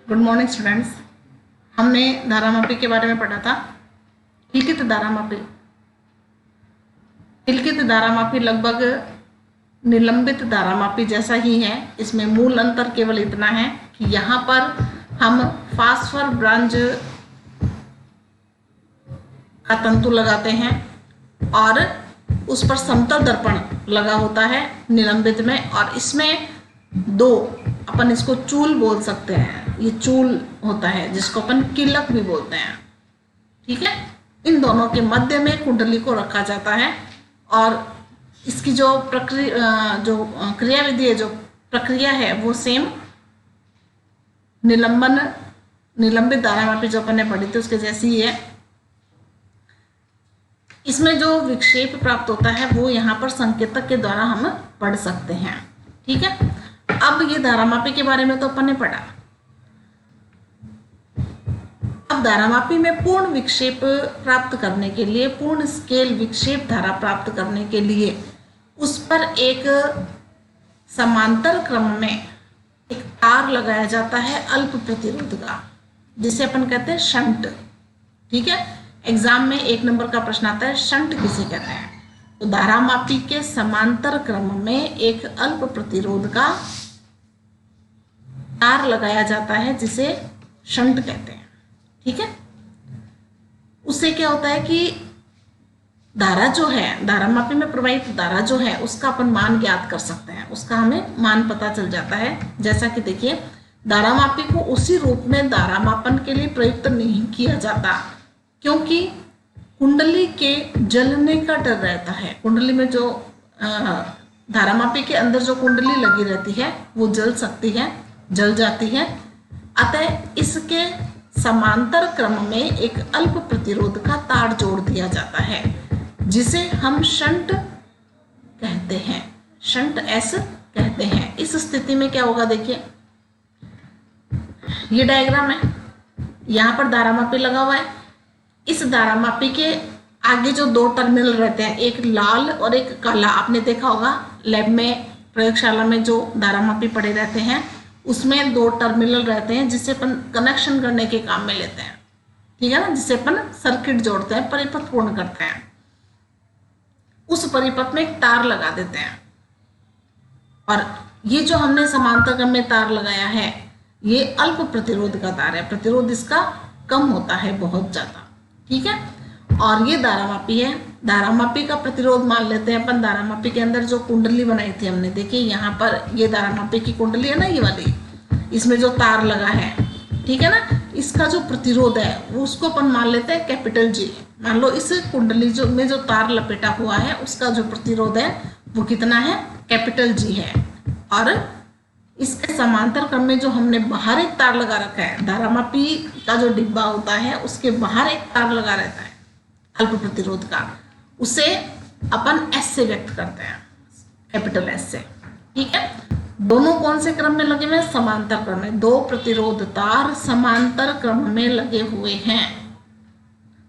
Good morning students. हमने धारामापी के बारे में पढ़ा था। किलकित धारामापी लगभग निलंबित धारामापी जैसा ही है। इसमें मूल अंतर केवल इतना है कि यहाँ पर हम फास्फर ब्रांज का तंतु लगाते हैं और उस पर समतल दर्पण लगा होता है निलंबित में, और इसमें दो अपन इसको चूल बोल सकते हैं। ये चूल होता है जिसको अपन किलक भी बोलते हैं। ठीक है, इन दोनों के मध्य में कुंडली को रखा जाता है और इसकी जो क्रियाविधि है, जो प्रक्रिया है, वो सेम निलंबित धारामापी जो अपन ने पढ़ी थी उसके जैसी ही है। इसमें जो विक्षेप प्राप्त होता है वो यहाँ पर संकेतक के द्वारा हम पढ़ सकते हैं। ठीक है, अब ये धारामापी के बारे में तो अपन ने पढ़ा। अब धारामापी में पूर्ण विक्षेप प्राप्त करने के लिए, पूर्ण स्केल विक्षेप धारा प्राप्त करने के लिए उस पर एक समांतर क्रम में एक तार लगाया जाता है अल्प प्रतिरोध का, जिसे अपन कहते हैं शंट। ठीक है, एग्जाम में 1 नंबर का प्रश्न आता है, शंट किसे कहते हैं? तो धारामापी के समांतर क्रम में एक अल्प प्रतिरोध का तार लगाया जाता है जिसे शंट कहते हैं। ठीक है, उससे क्या होता है कि धारा जो है, धारामापी में प्रवाहित धारा जो है, उसका अपन मान ज्ञात कर सकते हैं, उसका हमें मान पता चल जाता है। जैसा कि देखिए, धारामापी को उसी रूप में धारामापन के लिए प्रयुक्त नहीं किया जाता, क्योंकि कुंडली के जलने का डर रहता है। कुंडली में जो धारामापी के अंदर जो कुंडली लगी रहती है वो जल सकती है, जल जाती है। अतः इसके समांतर क्रम में एक अल्प प्रतिरोध का तार जोड़ दिया जाता है जिसे हम शंट कहते हैं, शंट एस कहते हैं। इस स्थिति में क्या होगा, देखिए ये डायग्राम है, यहाँ पर धारामापी लगा हुआ है। इस धारामापी के आगे जो 2 टर्मिनल रहते हैं, एक लाल और एक काला, आपने देखा होगा लैब में, प्रयोगशाला में जो धारामापी पड़े रहते हैं उसमें 2 टर्मिनल रहते हैं जिसे अपन कनेक्शन करने के काम में लेते हैं। ठीक है ना, जिसे अपन सर्किट जोड़ते हैं, परिपथ पूर्ण करते हैं। उस परिपथ में एक तार लगा देते हैं और ये जो हमने समांतर क्रम में तार लगाया है ये अल्प प्रतिरोध का तार है, प्रतिरोध इसका कम होता है बहुत ज्यादा। ठीक है, और ये धारामापी है। धारामापी का प्रतिरोध मान लेते हैं अपन। धारामापी के अंदर जो कुंडली बनाई थी हमने, देखिए यहाँ पर ये धारामापी की कुंडली है ना, ये वाली, इसमें जो तार लगा है, ठीक है ना, इसका जो प्रतिरोध है वो उसको अपन मान लेते हैं कैपिटल जी। मान लो इस कुंडली जो में जो तार लपेटा हुआ है उसका जो प्रतिरोध है वो कितना है, कैपिटल जी है। और इसके समांतर क्रम में जो हमने बाहर एक तार लगा रखा है, धारामापी का जो डिब्बा होता है उसके बाहर एक तार लगा रहता है अल्प प्रतिरोध का, उसे अपन एस से व्यक्त करते हैं, कैपिटल एस से। ठीक है, दोनों कौन से क्रम में लगे हुए हैं, समांतर क्रम में। 2 प्रतिरोध तार समांतर क्रम में लगे हुए हैं।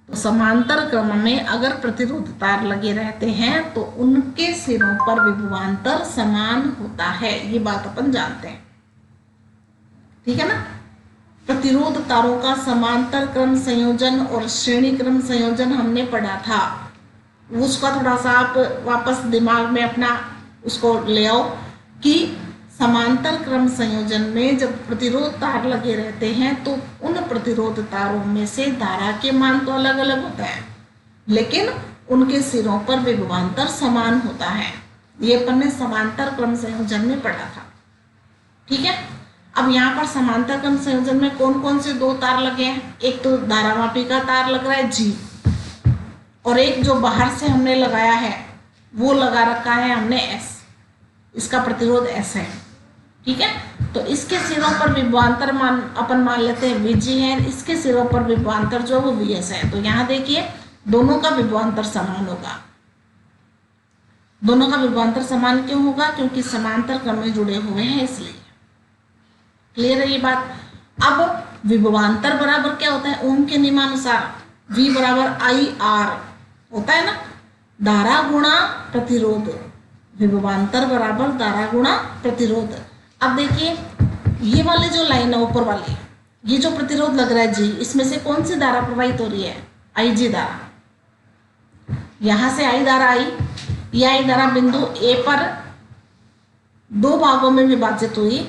तो समांतर क्रम में अगर प्रतिरोध तार लगे रहते हैं तो उनके सिरों पर विभवांतर समान होता है, ये बात अपन जानते हैं। ठीक है ना, प्रतिरोध तारों का समांतर क्रम संयोजन और श्रेणी क्रम संयोजन हमने पढ़ा था, उसका थोड़ा सा आप वापस दिमाग में अपना उसको ले आओ कि समांतर क्रम संयोजन में जब प्रतिरोध तार लगे रहते हैं तो उन प्रतिरोध तारों में से धारा के मान तो अलग अलग होते हैं लेकिन उनके सिरों पर विभवांतर समान होता है। ये अपन ने समांतर क्रम संयोजन में पढ़ा था। ठीक है, अब यहाँ पर समांतर क्रम संयोजन में कौन कौन से 2 तार लगे हैं, एक तो धारामापी का तार लग रहा है जी, और एक जो बाहर से हमने लगाया है वो लगा रखा है हमने एस, इसका प्रतिरोध एस है। ठीक है, तो इसके सिरों पर विभवांतर अपन मान लेते हैं वीजी है, इसके सिरों पर विभवांतर जो है वो वीएस है। तो यहाँ देखिए दोनों का विभवांतर समान होगा। दोनों का विभवांतर समान क्यों होगा, क्योंकि समांतर क्रम में जुड़े हुए हैं, इसलिए। क्लियर है ये बात। अब विभवांतर बराबर क्या होता है, ओम के नियमानुसार V बराबर IR होता है ना, धारा गुणा प्रतिरोध, विभवांतर बराबर धारा गुणा प्रतिरोध। अब देखिए ये वाली जो लाइन है ऊपर वाली, ये जो प्रतिरोध लग रहा है जी, इसमें से कौन सी धारा प्रवाहित हो रही है? IG धारा। यहां से I धारा आई, ये I धारा बिंदु A पर दो भागों में विभाजित हुई,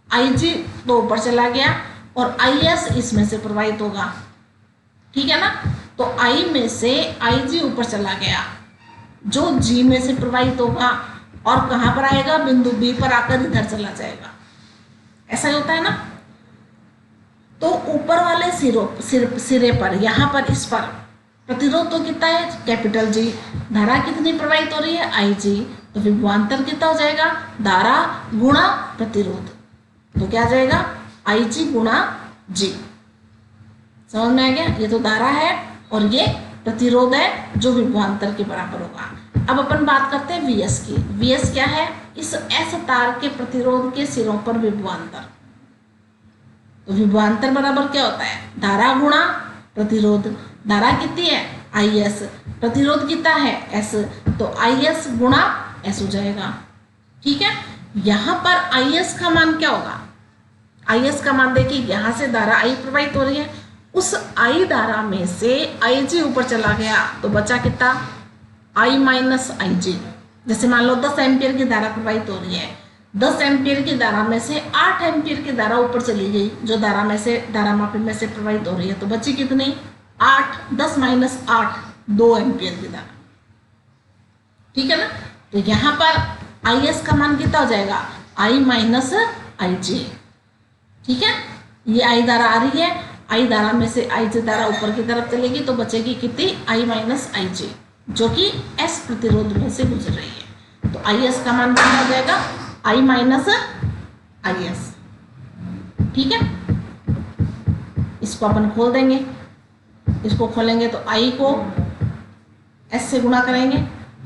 IG तो ऊपर चला गया और IS इसमें से प्रवाहित होगा, ठीक है ना। तो I में से IG ऊपर चला गया, जो G में से प्रवाहित होगा और कहां पर आएगा? बिंदु B पर आकर इधर चला जाएगा। ऐसा ही होता है ना। तो ऊपर वाले सिरे पर, यहां पर, इस पर प्रतिरोध तो कितना है? Capital G। धारा कितनी प्रवाहित हो रही है? IG। तो विभवांतर कितना हो जाएगा? धारा गुणा प्रतिरोध। तो क्या आ जाएगा? IG गुणा G। समझ में आ गया? ये तो धारा है और ये प्रतिरोध है जो विभवांतर के बराबर होगा। अब अपन बात करते हैं VS की। VS क्या है? इस S तार के प्रतिरोध के सिरों पर विभवांतर। तो विभवांतर बराबर क्या होता है? धारा गुणा प्रतिरोध। धारा कितनी है? IS। प्रतिरोध कितना है? S। तो IS गुणा S हो जाएगा, ठीक है। यहां पर IS का मान क्या होगा? IS का मान देखिए, यहां से धारा I प्रवाहित हो रही है, उस I धारा में से IG ऊपर चला गया तो बचा कितना? I minus IG। जैसे मान लो 10 एम्पियर की धारा प्रवाहित हो रही है, 10 एम्पियर की धारा में से 8 एम्पियर की धारा ऊपर चली गई, जो धारा में से, धारा मापी में से प्रवाहित हो रही है, तो बची कितनी? 8। 10 माइनस 8, 2 एम्पियर की धारा, ठीक है ना। तो यहां पर IS का मान कितना हो जाएगा? I माइनस IG, ठीक है। ये I धारा आ रही है, I धारा में से IG धारा ऊपर की तरफ चलेगी तो बचेगी कितनी? I माइनस IG, जो कि S प्रतिरोध में से गुजर रही है। तो IS का मान कितना हो जाएगा? I माइनस IS, ठीक है। इसको अपन खोल देंगे, इसको खोलेंगे तो I को S से गुणा करेंगे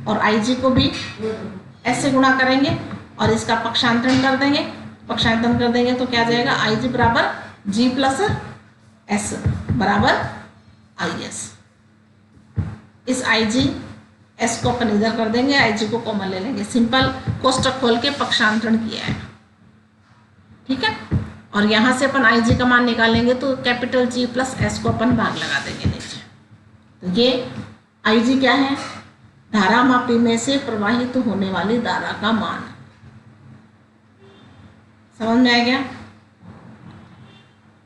और IG को भी S से गुणा करेंगे और इसका पक्षांतरण कर देंगे। पक्षांतरण कर देंगे तो क्या जाएगा? IG बराबर G प्लस S बराबर IS। इस IG S को अपन इधर कर देंगे, IG को कॉमन ले लेंगे। सिंपल कोष्टक खोल के पक्षांतरण किया है, ठीक है। और यहां से अपन IG का मान निकालेंगे तो कैपिटल G प्लस S को अपन भाग लगा देंगे नीचे। तो ये IG क्या है? धारा मापी में से प्रवाहित होने वाली धारा का मान। समझ में आ गया?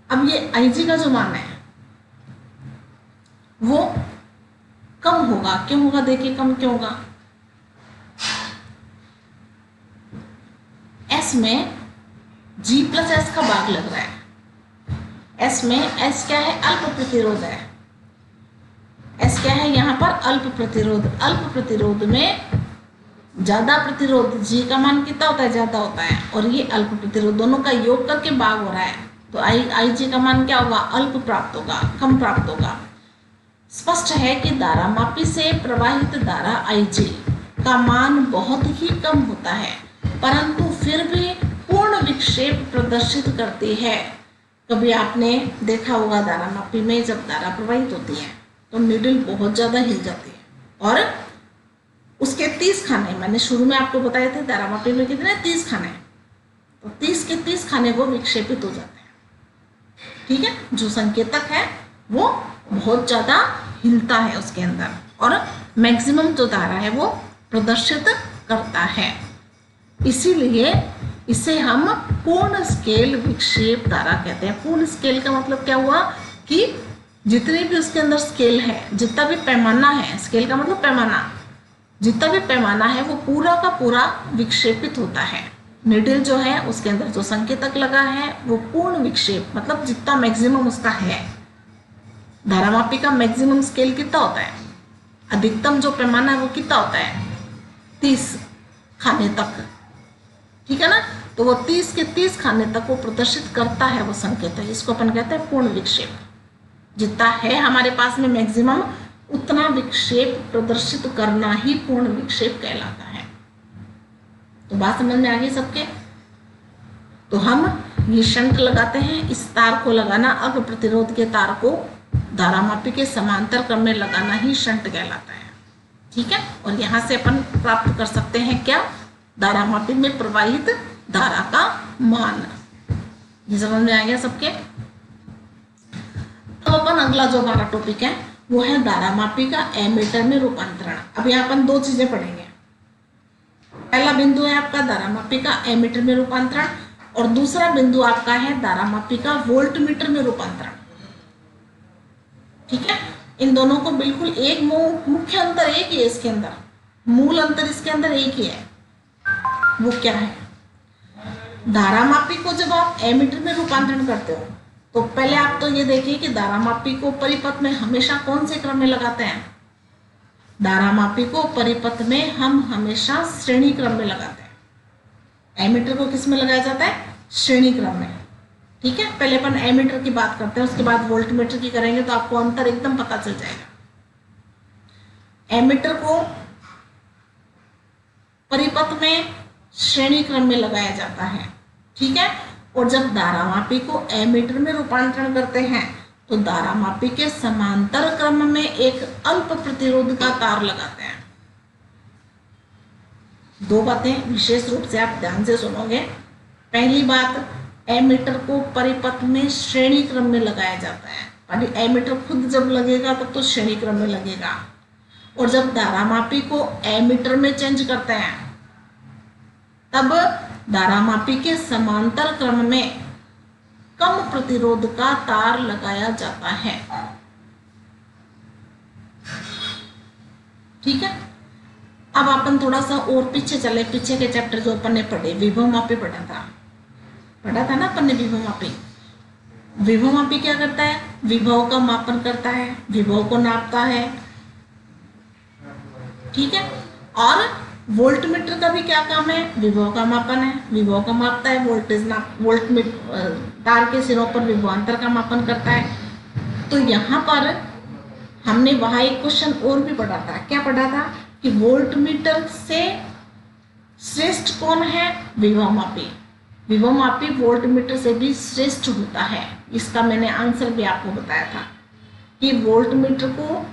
अब ये IG का जो मान है वो कम होगा। क्यों होगा? देखिए कम क्यों होगा। S में G प्लस S का भाग लग रहा है। S में S क्या है? अल्प प्रतिरोध है। S क्या है यहाँ पर? अल्प प्रतिरोध। अल्प प्रतिरोध में ज्यादा प्रतिरोध, G का मान कितना होता है? ज्यादा होता है, और ये अल्प प्रतिरोध, दोनों का योग करके भाग हो रहा है, तो IG का मान क्या होगा? अल्प प्राप्त होगा, कम प्राप्त होगा। स्पष्ट है कि धारा मापी से प्रवाहित धारा IG का मान बहुत ही कम होता है, परंतु फिर भी पूर्ण विक्षेप प्रदर्शित करती है। कभी आपने देखा होगा धारा मापी में जब धारा प्रवाहित होती है तो नीडल बहुत ज्यादा हिल जाती है और उसके 30 खाने, मैंने शुरू में आपको बताए थे धारा मापी में कितने? 30 खाने, तो 30 के 30 खाने वो विक्षेपित हो जाते हैं, ठीक है। जो संकेतक है वो बहुत ज्यादा हिलता है उसके अंदर और मैक्सिमम जो धारा है वो प्रदर्शित करता है। इसीलिए इसे हम पूर्ण स्केल विक्षेप धारा कहते हैं। पूर्ण स्केल का मतलब क्या हुआ कि जितने भी उसके अंदर स्केल है, जितना भी पैमाना है, स्केल का मतलब पैमाना, जितना भी पैमाना है वो पूरा का पूरा विक्षेपित होता है। निडल जो है उसके अंदर जो संकेतक लगा है वो पूर्ण विक्षेप, मतलब जितना मैक्सिमम उसका है। धारामापी का मैक्सिमम स्केल कितना होता है? अधिकतम जो पैमाना है वो कितना होता है? 30 खाने तक, ठीक है ना। तो वो 30 के 30 खाने तक वो प्रदर्शित करता है वो संकेतक। इसको अपन कहते हैं पूर्ण विक्षेप। जितना है हमारे पास में मैक्सिमम, उतना विक्षेप प्रदर्शित करना ही पूर्ण विक्षेप कहलाता है। तो बात समझ में आ गई सबके? तो हम ये शंट लगाते हैं। इस तार को लगाना, अग्र प्रतिरोध के तार को धारामापी के समांतर क्रम में लगाना ही शंट कहलाता है, ठीक है। और यहाँ से अपन प्राप्त कर सकते हैं क्या? धारामापी में प्रवाहित धारा का मान। ये समझ में आ गया सबके? अपन अगला जो हमारा टॉपिक है वो है धारामापी का एमीटर में रूपांतरण। अब यहाँ अपन दो चीजें पढ़ेंगे। पहला बिंदु है आपका धारामापी का एमीटर में रूपांतरण और दूसरा बिंदु आपका है धारामापी का वोल्टमीटर में रूपांतरण। ठीक है, इन दोनों को बिल्कुल एक मुख्य अंतर एक ही है, इसके अंदर मूल अंतर इसके अंदर एक ही है। वो क्या है? धारामापी को जब आप एमीटर में रूपांतरण करते हो तो पहले आप तो ये देखिए कि धारामापी को परिपथ में हमेशा कौन से क्रम में लगाते हैं। धारामापी को परिपथ में हम हमेशा श्रेणी क्रम में लगाते हैं। एमीटर को किस में लगाया जाता है? श्रेणी क्रम में। ठीक है, पहले अपन एमीटर की बात करते हैं, उसके बाद वोल्टमीटर की करेंगे तो आपको अंतर एकदम पता चल जाएगा। एमीटर को परिपथ में श्रेणी क्रम में लगाया जाता है। ठीक है, और जब धारामापी को एमीटर में रूपांतरण करते हैं तो धारामापी के समांतर क्रम में एक अल्प प्रतिरोध का तार लगाते हैं। दो बातें विशेष रूप से आप ध्यान से सुनोगे। पहली बात, एमीटर को परिपथ में श्रेणी क्रम में लगाया जाता है। एमीटर खुद जब लगेगा तब तो श्रेणी क्रम में लगेगा, और जब धारामापी को एमीटर में चेंज करते हैं तब धारामापी के समांतर क्रम में कम प्रतिरोध का तार लगाया जाता है। ठीक है, अब अपन थोड़ा सा और पीछे चले। पीछे के चैप्टर जो अपन ने पढ़े, विभवमापी पढ़ा था ना अपन ने। विभवमापी क्या करता है? विभव का मापन करता है, विभव को नापता है। ठीक है, और वोल्टमीटर का भी क्या काम है? विभव का मापन है, विभव का मापता है, वोल्टेज तार के सिरों पर विभवांतर का मापन करता है। तो यहाँ पर हमने वहां एक क्वेश्चन और भी पढ़ा था। क्या पढ़ा था? कि वोल्टमीटर से श्रेष्ठ कौन है? विभवमापी। विभवमापी वोल्टमीटर से भी श्रेष्ठ होता है। इसका मैंने आंसर भी आपको बताया था कि वोल्टमीटर को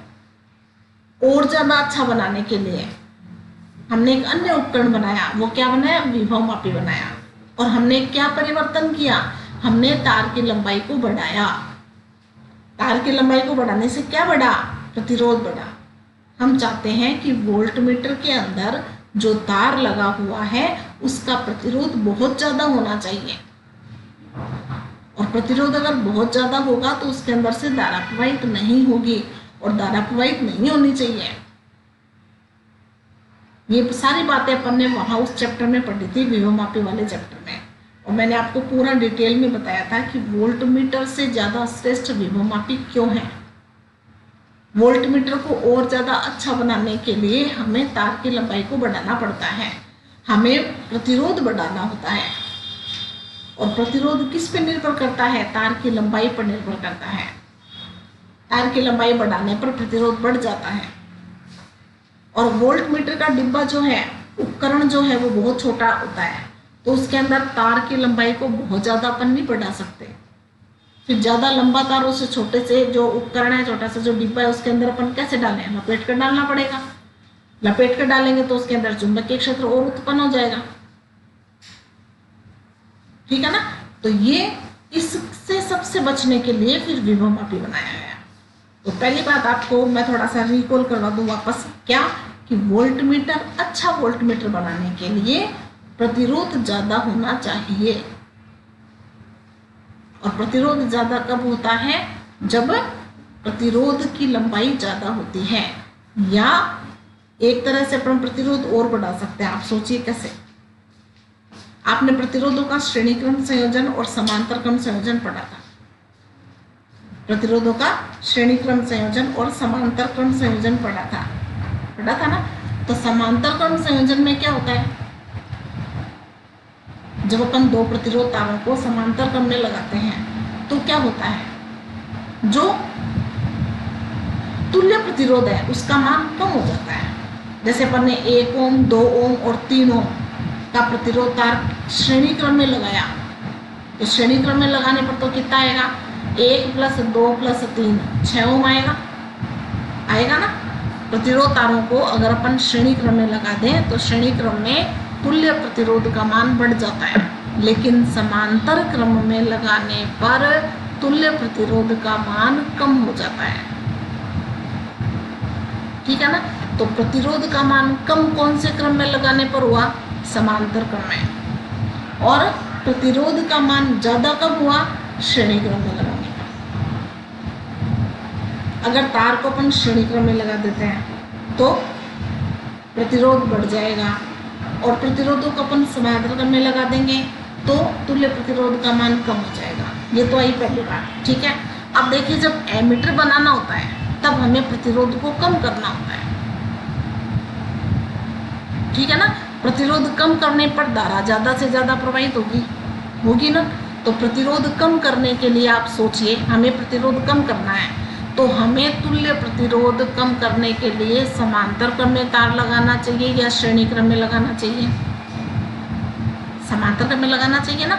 और ज्यादा अच्छा बनाने के लिए हमने एक अन्य उपकरण बनाया। वो क्या बनाया? विभवमापी बनाया। और हमने क्या परिवर्तन किया? हमने तार की लंबाई को बढ़ाया। तार की लंबाई को बढ़ाने से क्या बढ़ा? प्रतिरोध बढ़ा। हम चाहते हैं कि वोल्टमीटर के अंदर जो तार लगा हुआ है उसका प्रतिरोध बहुत ज्यादा होना चाहिए, और प्रतिरोध अगर बहुत ज्यादा होगा तो उसके अंदर से धारा प्रवाहित नहीं होगी, और धारा प्रवाहित नहीं होनी चाहिए। ये सारी बातें अपन ने वहां उस चैप्टर में पढ़ी थी, विभवमापी वाले चैप्टर में, और मैंने आपको पूरा डिटेल में बताया था कि वोल्टमीटर से ज्यादा श्रेष्ठ विभवमापी क्यों है। वोल्टमीटर को और ज्यादा अच्छा बनाने के लिए हमें तार की लंबाई को बढ़ाना पड़ता है, हमें प्रतिरोध बढ़ाना होता है। और प्रतिरोध किस पे निर्भर करता है? तार की लंबाई पर निर्भर करता है। तार की लंबाई बढ़ाने पर प्रतिरोध बढ़ जाता है। और वोल्टमीटर का डिब्बा जो है, उपकरण जो है, वो बहुत छोटा होता है, तो उसके अंदर तार की लंबाई को बहुत ज्यादा अपन नहीं बढ़ा सकते। फिर ज्यादा लंबा तार उसे छोटे से जो उपकरण है, छोटा सा जो डिब्बा है, उसके अंदर अपन कैसे डालें? लपेट कर डालना पड़ेगा। लपेट कर डालेंगे तो उसके अंदर चुंबकीय क्षेत्र और उत्पन्न हो जाएगा। ठीक है ना? तो ये इससे सबसे बचने के लिए फिर विभवमापी बनाया गया। तो पहली बात आपको मैं थोड़ा सा रिकॉल करवा दूं वापस, क्या कि वोल्टमीटर, अच्छा वोल्टमीटर बनाने के लिए प्रतिरोध ज्यादा होना चाहिए। और प्रतिरोध ज्यादा कब होता है? जब प्रतिरोध की लंबाई ज्यादा होती है। या एक तरह से अपन प्रतिरोध और बढ़ा सकते हैं। आप सोचिए कैसे। आपने प्रतिरोधों का श्रेणी क्रम संयोजन और समांतर क्रम संयोजन पढ़ा था। प्रतिरोधों का श्रेणी क्रम संयोजन और समांतर क्रम संयोजन पढ़ा था ना? तो समांतर क्रम संयोजन में क्या होता है? जब अपन दो प्रतिरोध तारों को समांतर क्रम में लगाते हैं तो क्या होता है? जो तुल्य प्रतिरोध है उसका मान कम हो जाता है। जैसे अपन ने 1 ओम, 2 ओम और 3 ओम का प्रतिरोध तार श्रेणी क्रम में लगाया, तो श्रेणी क्रम में लगाने पर तो कितना आएगा? 1 + 2 + 3 6 ओम आएगा ना। प्रतिरोध तारों को अगर अपन श्रेणी क्रम में लगा दें तो श्रेणी क्रम में तुल्य प्रतिरोध का मान बढ़ जाता है, लेकिन समांतर क्रम में लगाने पर तुल्य प्रतिरोध का मान कम हो जाता है। ठीक है ना। तो प्रतिरोध का मान कम कौन से क्रम में लगाने पर हुआ? समांतर क्रम में। और प्रतिरोध का मान ज्यादा कब हुआ? श्रेणी क्रम में लगाने पर। अगर तार को अपन श्रेणी क्रम में लगा देते हैं तो प्रतिरोध बढ़ जाएगा, और प्रतिरोधों को अपन समांतर क्रम में लगा देंगे तो तुल्य प्रतिरोध का मान कम हो जाएगा। ये तो आई पहली बात। ठीक है। अब देखिए, जब एमीटर बनाना होता है तब हमें प्रतिरोध को कम करना होता है। ठीक है ना। प्रतिरोध कम करने पर धारा ज्यादा से ज्यादा प्रवाहित होगी ना। तो प्रतिरोध कम करने के लिए आप सोचिए, हमें प्रतिरोध कम करना है तो हमें तुल्य प्रतिरोध कम करने के लिए समांतर क्रम में तार लगाना चाहिए या श्रेणी क्रम में लगाना चाहिए? समांतर क्रम में लगाना चाहिए ना।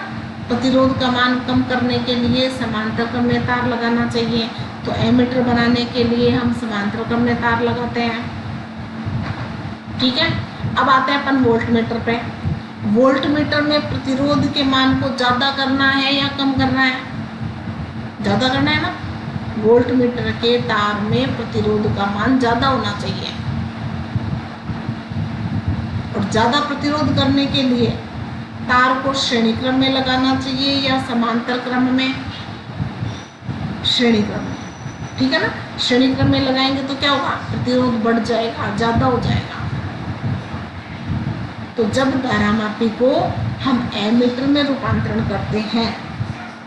प्रतिरोध का मान कम करने के लिए समांतर क्रम में तार लगाना चाहिए। तो एमीटर बनाने के लिए हम समांतर क्रम में तार लगाते हैं। ठीक है। अब आते हैं अपन वोल्टमीटर पे। वोल्टमीटर में प्रतिरोध के मान को ज्यादा करना है या कम करना है? ज्यादा करना है ना। वोल्टमीटर के तार में प्रतिरोध का मान ज्यादा होना चाहिए, और ज्यादा प्रतिरोध करने के लिए तार को श्रेणी क्रम में लगाना चाहिए या समांतर क्रम में? श्रेणी क्रम में। ठीक है ना। श्रेणी क्रम में लगाएंगे तो क्या होगा? प्रतिरोध बढ़ जाएगा, ज्यादा हो जाएगा। तो जब धारामापी को हम एमीटर में रूपांतरण करते हैं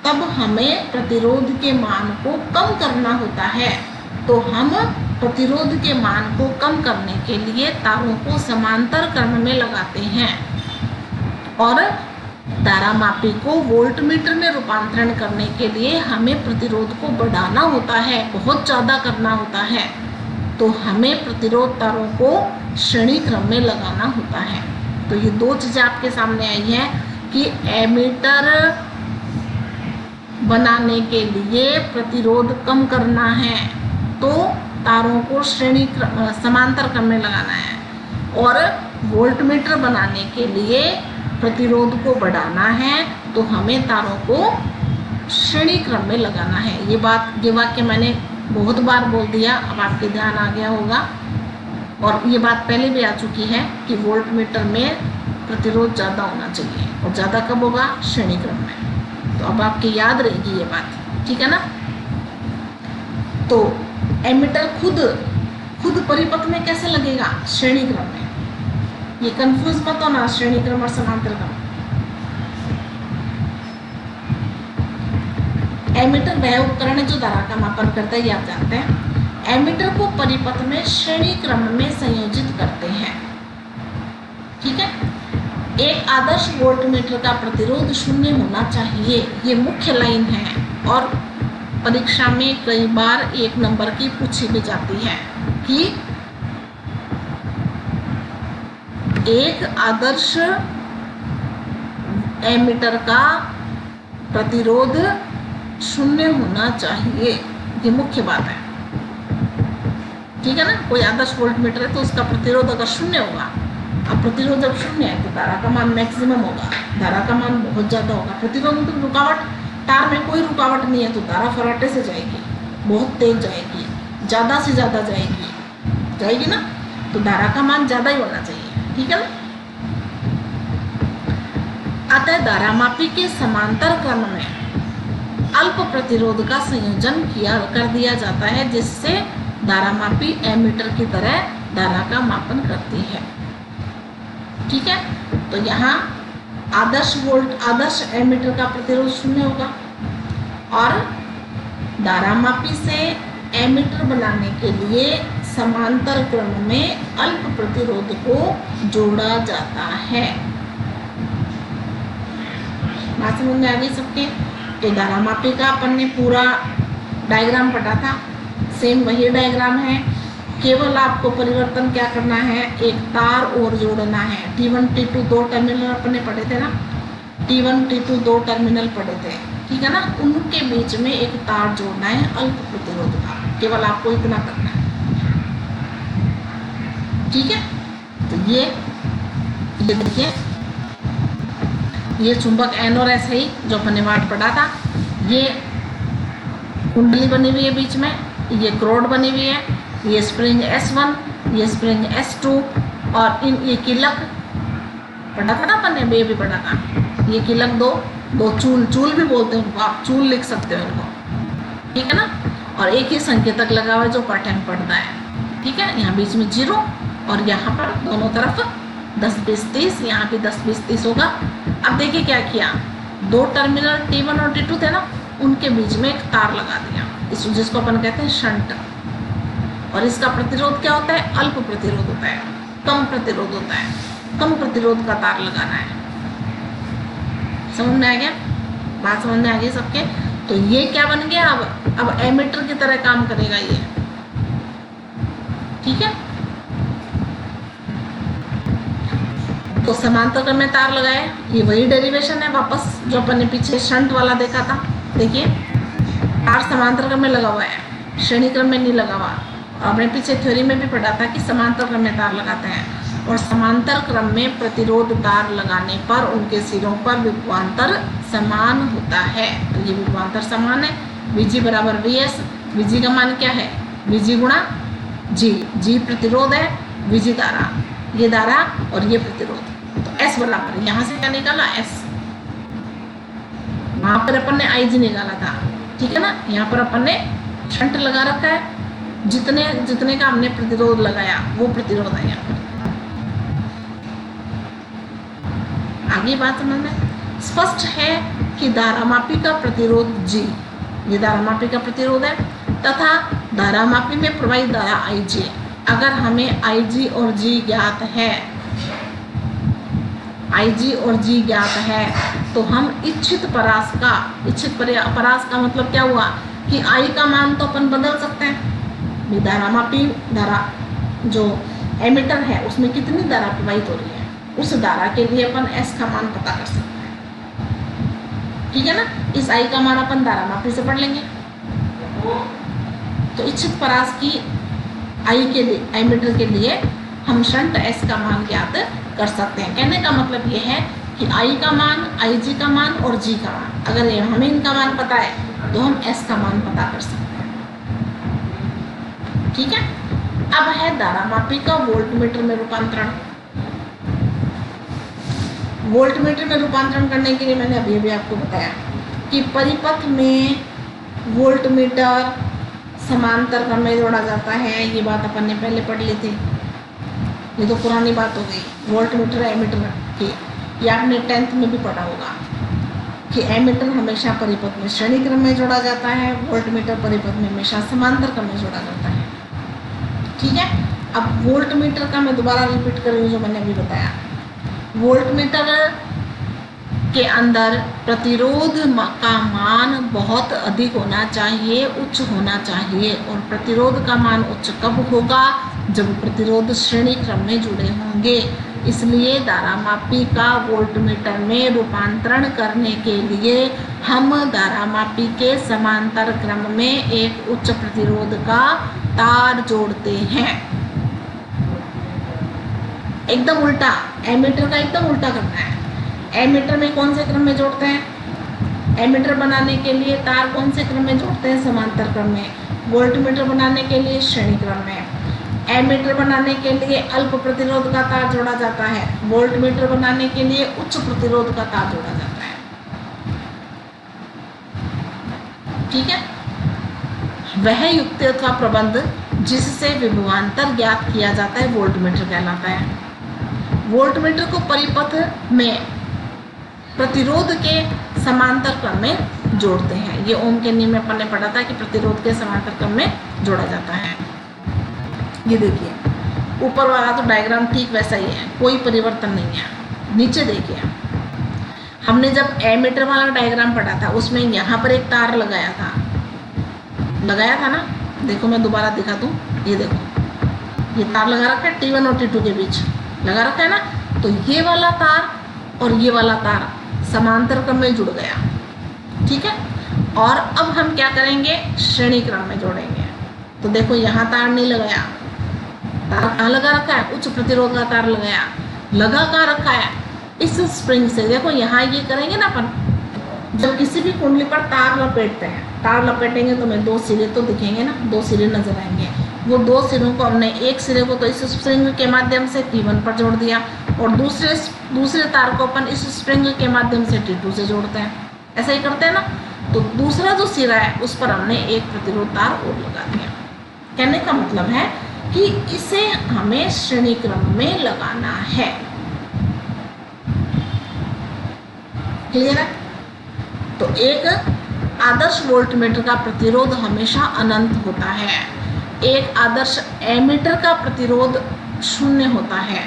तब हमें प्रतिरोध के मान को कम करना होता है। तो हम प्रतिरोध के मान को कम करने के लिए तारों को समांतर क्रम में लगाते हैं, और धारामापी को वोल्टमीटर में रूपांतरण करने के लिए हमें प्रतिरोध को बढ़ाना होता है, बहुत ज़्यादा करना होता है। तो हमें प्रतिरोध तारों को श्रेणी क्रम में लगाना होता है। तो ये दो चीज़ें आपके सामने आई हैं कि एमीटर बनाने के लिए प्रतिरोध कम करना है तो तारों को समांतर क्रम में लगाना है, और वोल्टमीटर बनाने के लिए प्रतिरोध को बढ़ाना है तो हमें तारों को श्रेणी क्रम में लगाना है। ये वाक्य मैंने बहुत बार बोल दिया, अब आपके ध्यान आ गया होगा। और ये बात पहले भी आ चुकी है कि वोल्टमीटर में प्रतिरोध ज़्यादा होना चाहिए, और ज़्यादा कब होगा? श्रेणी क्रम में। तो अब आपकी याद रहेगी ये बात। ठीक है ना। तो एमीटर खुद परिपथ में कैसे लगेगा? श्रेणी क्रम में। ये कंफ्यूज मत होना, श्रेणी क्रम और समांतर क्रम। एमीटर वह उपकरण है जो धारा का मापन करता है, ये आप जानते हैं। एमीटर को परिपथ में श्रेणी क्रम में संयोजित करते हैं। ठीक है। एक आदर्श वोल्टमीटर का प्रतिरोध 0 होना चाहिए, ये मुख्य लाइन है, और परीक्षा में कई बार 1 नंबर की पूछी भी जाती है कि एक आदर्श एमीटर का प्रतिरोध 0 होना चाहिए, ये मुख्य बात है। ठीक है ना। कोई आदर्श वोल्टमीटर है तो उसका प्रतिरोध अगर 0 होगा, अब प्रतिरोध जब 0 है तो धारा का मान मैक्सिमम होगा, धारा का मान बहुत ज़्यादा होगा। प्रतिरोध मतलब रुकावट, तार में कोई रुकावट नहीं है तो धारा फराटे से जाएगी, बहुत तेज जाएगी, ज़्यादा से ज़्यादा जाएगी ना। तो धारा का मान ज़्यादा ही होना चाहिए। ठीक है ना। अतः धारामापी के समांतर क्रम में अल्प प्रतिरोध का संयोजन कर दिया जाता है, जिससे धारामापी एमीटर की तरह धारा का मापन करती है। ठीक है। तो यहाँ आदर्श एमीटर का प्रतिरोध 0 होगा, और धारामापी से एमीटर बनाने के लिए समांतर क्रम में अल्प प्रतिरोध को जोड़ा जाता है। बात समझ में आ गई सबके? तो धारामापी का अपन ने पूरा डायग्राम पढ़ा था, सेम वही डायग्राम है, केवल आपको परिवर्तन क्या करना है? एक तार और जोड़ना है। T1 T2 2 टर्मिनल अपन ने पढ़े थे ना, T1 T2 2 टर्मिनल पढ़े थे। ठीक है ना। उनके बीच में एक तार जोड़ना है अल्प प्रतिरोध का, केवल आपको इतना करना है। ठीक है। तो ये देखिए, ये चुंबक N और S है जो अपन ने वाट पढ़ा था, ये कुंडली बनी हुई है बीच में, ये क्रोड बनी हुई है, ये स्प्रिंग S1, ये स्प्रिंग S2 और ये कीलक पढ़ा था ना अपन ने, ये भी पढ़ा था, ये कीलक दो चूल भी बोलते हैं उनको, आप चूल लिख सकते हो इनको, ठीक है ना। और एक ही संकेतक लगा हुआ है जो पैटर्न पढ़ता है, ठीक है। यहाँ बीच में 0 और यहाँ पर दोनों तरफ 10 20 30, यहाँ भी 10 20 30 होगा। अब देखिए क्या किया, 2 टर्मिनल T1 और T2 थे ना, उनके बीच में एक तार लगा दिया, इस जिसको अपन कहते हैं शंट। और इसका प्रतिरोध क्या होता है, अल्प प्रतिरोध होता है, कम प्रतिरोध होता है, कम प्रतिरोध का तार लगाना है। समझ में आ गया, बात समझ में आ गई सबके। तो ये क्या बन गया, अब एमीटर की तरह काम करेगा ये, ठीक है। तो समांतर क्रम में तार लगाए, ये वही डेरिवेशन है वापस जो अपन ने पीछे शंट वाला देखा था। देखिए तार समांतर क्रम में लगा हुआ है, श्रेणी क्रम में नहीं लगा हुआ। आपने पीछे थ्योरी में भी पढ़ा था कि समांतर क्रम में तार लगाते हैं, और समांतर क्रम में प्रतिरोध तार लगाने पर उनके सिरों पर विभवांतर समान होता है। तो ये विभवांतर समान है, Vg बराबर Vs। Vg का मान क्या है, Vg गुणा G, G प्रतिरोध है, Vg धारा, ये धारा और ये प्रतिरोध। तो S बराबर, यहाँ से क्या निकाला S, वहां पर अपन ने Ig निकाला था, ठीक है ना। यहाँ पर अपन ने शंट लगा रखा है, जितने का हमने प्रतिरोध लगाया वो प्रतिरोध है यहाँ पर। आगे बात समझ में स्पष्ट है कि धारामापी का प्रतिरोध G, ये धारामापी का प्रतिरोध है, तथा धारामापी में प्रवाहित धारा Ig। अगर हमें Ig और G ज्ञात है, Ig और G ज्ञात है, तो हम इच्छित परास का मतलब क्या हुआ कि I का मान तो अपन बदल सकते हैं। धारामापी धारा जो एमीटर है उसमें कितनी धारा प्रवाहित हो रही है, उस धारा के लिए अपन S का मान पता कर सकते हैं, ठीक है ना। इस I का मान अपन धारामापी से पढ़ लेंगे। तो इच्छित परास की I के लिए, एमीटर के लिए हम शंट S का मान ज्ञात कर सकते हैं। कहने का मतलब ये है कि I का मान, Ig का मान और G का मान, अगर हमें इनका मान पता है तो हम S का मान पता कर सकते हैं, ठीक है। अब है धारामापी का वोल्टमीटर में रूपांतरण। वोल्टमीटर में रूपांतरण करने के लिए मैंने अभी भी आपको बताया कि परिपथ में वोल्टमीटर समांतर क्रम में जोड़ा जाता है। ये बात अपन ने पहले पढ़ ली थी, ये तो पुरानी बात हो गई। वोल्टमीटर एमीटर की, ये आपने 10th में भी पढ़ा होगा कि एमीटर हमेशा परिपथ में श्रेणी क्रम में जोड़ा जाता है, वोल्टमीटर परिपथ में हमेशा समांतर क्रम में जोड़ा जाता है, ठीक है। अब वोल्टमीटर का मैं दोबारा रिपीट कर रही हूँ जो मैंने अभी बताया। वोल्टमीटर के अंदर प्रतिरोध का मान बहुत अधिक होना चाहिए, उच्च होना चाहिए। और प्रतिरोध का मान उच्च कब होगा, जब प्रतिरोध श्रेणी क्रम में जुड़े होंगे। इसलिए धारामापी का वोल्टमीटर में रूपांतरण करने के लिए हम धारामापी के समांतर क्रम में एक उच्च प्रतिरोध का तार जोड़ते हैं। एकदम उल्टा, एमीटर का एकदम उल्टा करना है। एमीटर में कौन से क्रम में जोड़ते हैं, एमीटर बनाने के लिए तार कौन से क्रम में जोड़ते हैं, समांतर क्रम में। वोल्टमीटर बनाने के लिए श्रेणी क्रम में। एमीटर बनाने के लिए अल्प प्रतिरोध का तार जोड़ा जाता है, वोल्टमीटर बनाने के लिए उच्च प्रतिरोध का तार जोड़ा जाता है, ठीक है। वह युक्ति अथवा प्रबंध जिससे विभवांतर ज्ञात किया जाता है वोल्टमीटर कहलाता है। वोल्टमीटर को परिपथ में प्रतिरोध के समांतर क्रम में जोड़ते हैं। ये ओम के नियम में अपन ने पढ़ा था कि प्रतिरोध के समांतर क्रम में जोड़ा जाता है। ये देखिए ऊपर वाला तो डायग्राम ठीक वैसा ही है, कोई परिवर्तन नहीं है। नीचे देखिए, हमने जब एमीटर वाला डायग्राम पढ़ा था उसमें यहाँ पर एक तार लगाया था ना। देखो मैं दोबारा दिखा दूँ, ये देखो ये तार लगा रखा है T1 और T2 के बीच लगा रखा है ना। तो ये वाला तार और ये वाला तार समांतर क्रम में जुड़ गया, ठीक है। और अब हम क्या करेंगे, श्रेणी क्रम में जोड़ेंगे। तो देखो यहाँ तार नहीं लगाया, तार कहाँ लगा रखा है, उच्च प्रतिरोध का तार लगा कहाँ रखा है, इस स्प्रिंग से। देखो यहाँ ये करेंगे ना अपन, जब किसी भी कुंडली पर तार लपेटते हैं, तार लपेटेंगे तो हमें दो सिरे तो दिखेंगे ना, दो सिरे नजर आएंगे। वो दो सिरों को हमने, एक सिरे को तो इस स्प्रिंग के माध्यम से T1 पर जोड़ दिया और दूसरे तार को अपन इस स्प्रिंग के माध्यम से T2 से जोड़ते हैं, ऐसा ही करते हैं ना। तो दूसरा जो सिरा है उस पर हमने एक प्रतिरोध तार और लगा दिया। कहने का मतलब है कि इसे हमें श्रेणी क्रम में लगाना है। क्लियर है? तो एक आदर्श वोल्टमीटर का प्रतिरोध हमेशा अनंत होता है, एक आदर्श एमीटर का प्रतिरोध शून्य होता है,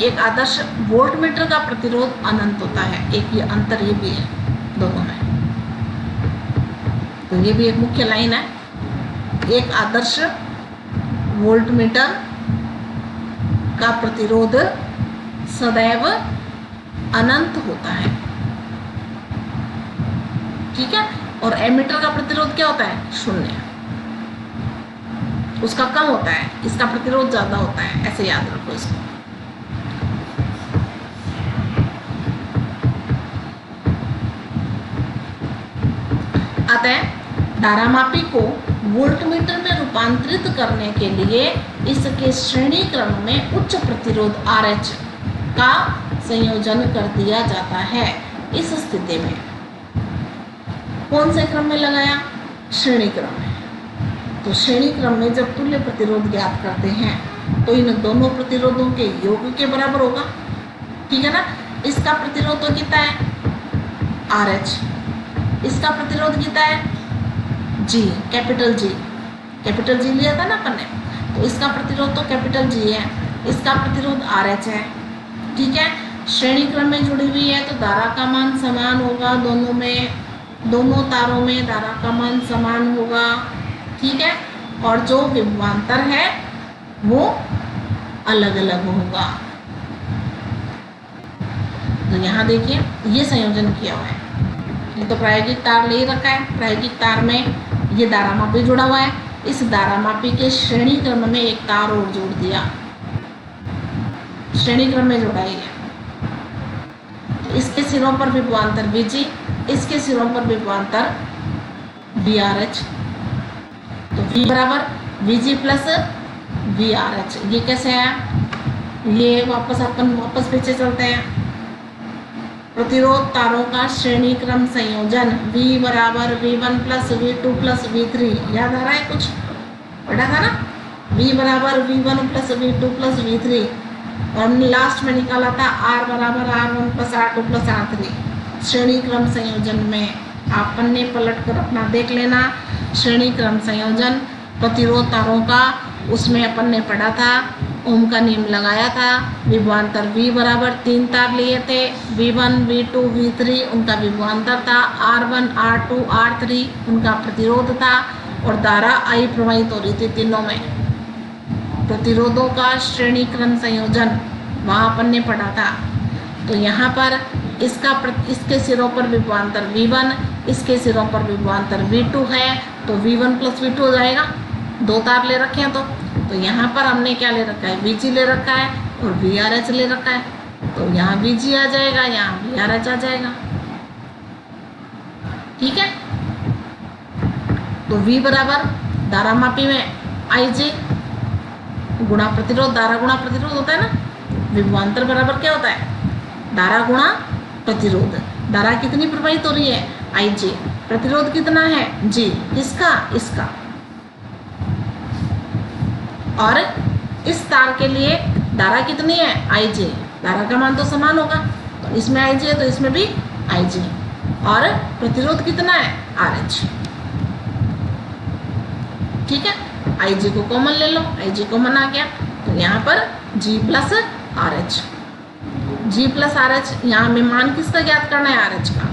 एक आदर्श वोल्टमीटर का प्रतिरोध अनंत होता है। एक ये अंतर ये भी है दोनों में, तो ये भी एक मुख्य लाइन है। एक आदर्श वोल्टमीटर का प्रतिरोध सदैव अनंत होता है, ठीक है। और एमीटर का प्रतिरोध क्या होता है? शून्य, उसका कम होता है, इसका प्रतिरोध ज्यादा होता है, ऐसे याद रखो इसको। अतः धारामापी को वोल्टमीटर में रूपांतरित करने के लिए इसके श्रेणी क्रम में उच्च प्रतिरोध RH का संयोजन कर दिया जाता है। इस स्थिति में कौन से क्रम में लगाया? श्रेणी क्रम में। तो श्रेणी क्रम में जब तुल्य प्रतिरोध ज्ञात करते हैं तो इन दोनों प्रतिरोधों के योग के बराबर होगा, ठीक है ना। इसका प्रतिरोध तो कितना है? RH। इसका प्रतिरोध कितना है? G, कैपिटल G लिया था ना अपन ने, तो इसका प्रतिरोध तो कैपिटल G है, इसका प्रतिरोध RH है, ठीक है। श्रेणी क्रम में जुड़ी हुई है तो धारा का मान समान होगा, दोनों तारों में धारा का मान समान होगा, ठीक है। और जो विभवांतर है वो अलग अलग होगा। तो यहाँ देखिए ये संयोजन किया हुआ है, ये तो प्रायोगिक तार ले रखा है, प्रायोगिक तार में ये धारामापी जुड़ा हुआ है, इस धारामापी के श्रेणी क्रम में एक तार और जोड़ दिया, श्रेणी क्रम में जोड़ा है। इसके सिरों पर विभवांतर VG, इसके सिरों पर विभवांतर VRH। तो V बराबर VG प्लस VRH। ये कैसे है? ये वापस पीछे चलते हैं। प्रतिरोध तारों का श्रेणी क्रम संयोजन V बराबर V1 plus V2 plus V3। याद आ रहा है? कुछ पढ़ा था ना? V बराबर V1 plus V2 plus V3 और हमने लास्ट में निकाला था R बराबर R1 plus R2 plus R3। श्रेणी क्रम संयोजन में आप पन्ने पलट कर अपना देख लेना। श्रेणी क्रम संयोजन प्रतिरोध तारों का, उसमें अपन ने पढ़ा था, ओम का नियम लगाया था। विभवांतर V बराबर 3 तार लिए थे, V1 V2 V3 उनका विभवांतर था, R1 R2 R3 उनका प्रतिरोध था और धारा I प्रवाहित हो रही थी तीनों में। प्रतिरोधों का श्रेणी क्रम संयोजन वहाँ अपन ने पढ़ा था। तो यहाँ पर इसके सिरों पर विभवांतर V1, इसके सिरों पर विभवांतर V2 है, तो V1 प्लस V2 हो जाएगा, दो तार ले रखे हैं। तो यहाँ पर हमने क्या ले रखा है? VG ले रखा है और VRH ले रखा है, तो यहाँ VG आ जाएगा, यहाँ VRH आ जाएगा, ठीक है। तो V बराबर धारामापी में IG गुणा प्रतिरोध, धारा गुणा प्रतिरोध होता है ना। विभवांतर बराबर क्या होता है? धारा गुणा प्रतिरोध। धारा कितनी प्रवाहित हो रही है? IG। प्रतिरोध कितना है? G। किसका? इसका। और इस तार के लिए धारा कितनी है? IG। धारा का मान तो समान होगा, तो इसमें IG है तो इसमें भी IG। और प्रतिरोध कितना है? RH, ठीक है। IG को कॉमन ले लो, IG कॉमन आ गया, तो यहाँ पर G plus RH। G plus RH, यहाँ हमें मान किसका ज्ञात करना है? RH का।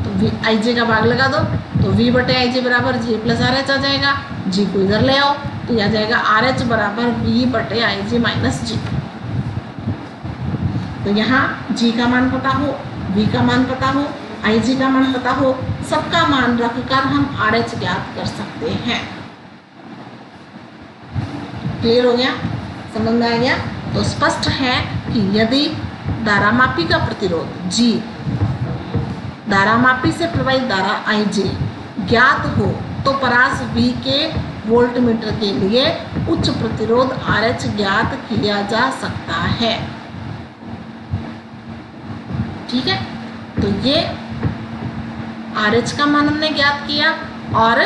तो IG का भाग लगा दो, तो V बटे IG बराबर G प्लस RH आ जाएगा। G को इधर ले आओ तो यह आ जाएगा RH बराबर V बटे IG माइनस G। तो यहाँ G का मान पता हो, V का मान पता हो, IG का मान पता हो, सबका मान रखकर हम RH ज्ञात कर सकते हैं। क्लियर हो गया? समझ में आ गया? तो स्पष्ट है कि यदि धारामापी का प्रतिरोध G धारामापी से प्रवाहित धारा IG ज्ञात हो तो परास V के वोल्टमीटर के लिए उच्च प्रतिरोध RH ज्ञात किया जा सकता है। ठीक है, तो ये RH का मान हमने ज्ञात किया और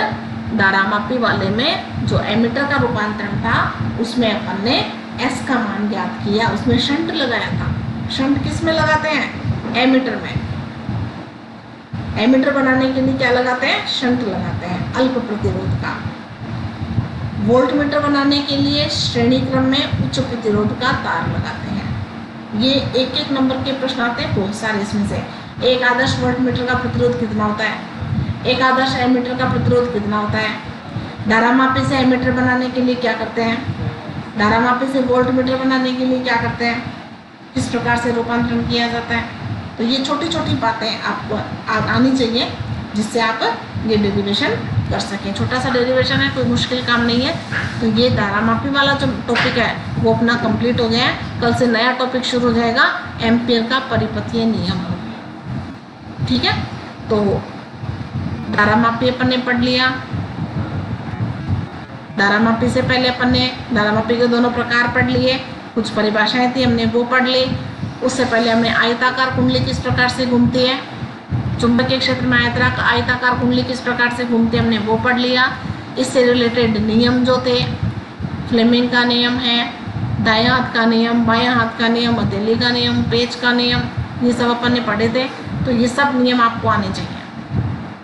धारामापी वाले में जो एमीटर का रूपांतरण था उसमें अपन ने S का मान ज्ञात किया, उसमें शंट लगाया था। शंट किस में लगाते हैं? एमीटर में। एमीटर बनाने के लिए क्या लगाते हैं? शंट लगाते हैं, अल्प प्रतिरोध का। वोल्टमीटर बनाने के लिए श्रेणी क्रम में उच्च प्रतिरोध का तार लगाते हैं। ये एक एक नंबर के प्रश्न आते हैं बहुत सारे इसमें से। एक आदर्श वोल्टमीटर का प्रतिरोध कितना होता है? एक आदर्श एमीटर का प्रतिरोध कितना होता है? धारामापी से एमीटर बनाने के लिए क्या करते हैं? धारामापी से वोल्टमीटर बनाने के लिए क्या करते हैं? किस प्रकार से रूपांतरण किया जाता है? तो ये छोटी छोटी बातें आपको आनी चाहिए जिससे आप ये डेरिवेशन कर सकें। छोटा सा डेरिवेशन है, कोई मुश्किल काम नहीं है। तो ये धारामापी वाला जो टॉपिक है वो अपना कंप्लीट हो गया है। कल से नया टॉपिक शुरू हो जाएगा, एम्पियर का परिपथीय नियम। ठीक है, तो धारामापी अपन ने पढ़ लिया। धारामापी से पहले अपन ने धारामापी के दोनों प्रकार पढ़ लिए, कुछ परिभाषाएं थी हमने वो पढ़ ली। उससे पहले हमने आयताकार कुंडली किस प्रकार से घूमती है, चुंबकीय क्षेत्र में आयताकार कुंडली किस प्रकार से घूमती है हमने वो पढ़ लिया। इससे रिलेटेड नियम जो थे, फ्लेमिंग का नियम है, दायां हाथ का नियम, बायां हाथ का नियम, हथेली का नियम, पेच का नियम, ये सब अपन ने पढ़े थे। तो ये सब नियम आपको आने चाहिए।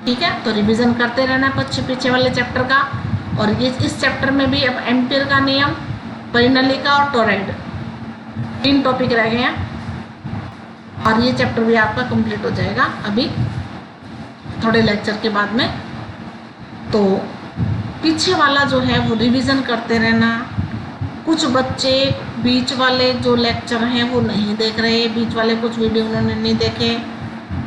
ठीक है, तो रिवीजन करते रहना पीछे वाले चैप्टर का। और ये इस चैप्टर में भी अब एम्पियर का नियम, परिनलिका और टोरॉइड 3 टॉपिक रह गए हैं और ये चैप्टर भी आपका कंप्लीट हो जाएगा अभी थोड़े लेक्चर के बाद में। तो पीछे वाला जो है वो रिवीजन करते रहना। कुछ बच्चे बीच वाले जो लेक्चर हैं वो नहीं देख रहे, बीच वाले कुछ वीडियो उन्होंने नहीं देखे,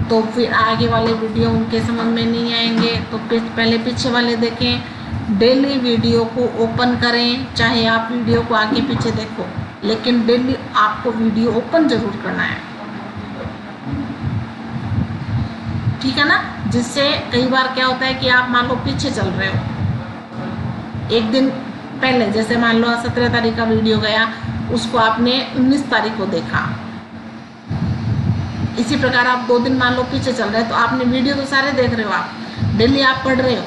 तो फिर आगे वाले वीडियो उनके समझ में नहीं आएंगे। तो पहले पीछे वाले देखें। डेली वीडियो को ओपन करें, चाहे आप वीडियो को आगे पीछे देखो, लेकिन डेली आपको वीडियो ओपन जरूर करना है। ठीक है ना, जिससे कई बार क्या होता है कि आप मान लो पीछे चल रहे हो, एक दिन पहले जैसे मान लो 17 तारीख का वीडियो गया, उसको आपने 19 तारीख को देखा। इसी प्रकार आप 2 दिन मान लो पीछे चल रहे हैं तो आपने वीडियो तो सारे देख रहे हो, आप डेली आप पढ़ रहे हो,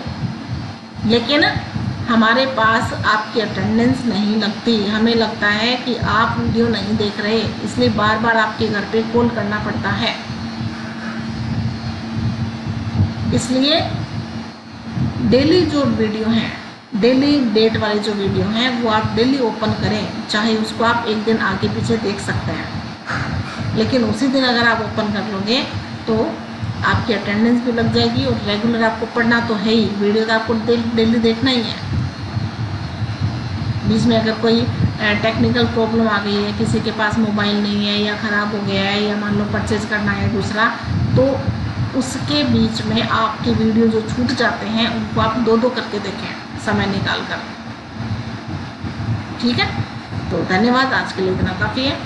लेकिन हमारे पास आपकी अटेंडेंस नहीं लगती। हमें लगता है कि आप वीडियो नहीं देख रहे, इसलिए बार बार आपके घर पे कॉल करना पड़ता है। इसलिए डेली जो वीडियो हैं, डेली डेट वाले जो वीडियो हैं वो आप डेली ओपन करें, चाहे उसको आप एक दिन आगे पीछे देख सकते हैं, लेकिन उसी दिन अगर आप ओपन कर लोगे तो आपकी अटेंडेंस भी लग जाएगी और रेगुलर आपको पढ़ना तो है ही, वीडियो तो आपको डेली देखना ही है। बीच में अगर कोई टेक्निकल प्रॉब्लम आ गई है, किसी के पास मोबाइल नहीं है या ख़राब हो गया है या मान लो परचेज करना है दूसरा, तो उसके बीच में आपके वीडियो जो छूट जाते हैं उनको आप 2-2 करके देखें समय निकाल कर। ठीक है, तो धन्यवाद, आज के लिए इतना काफ़ी है।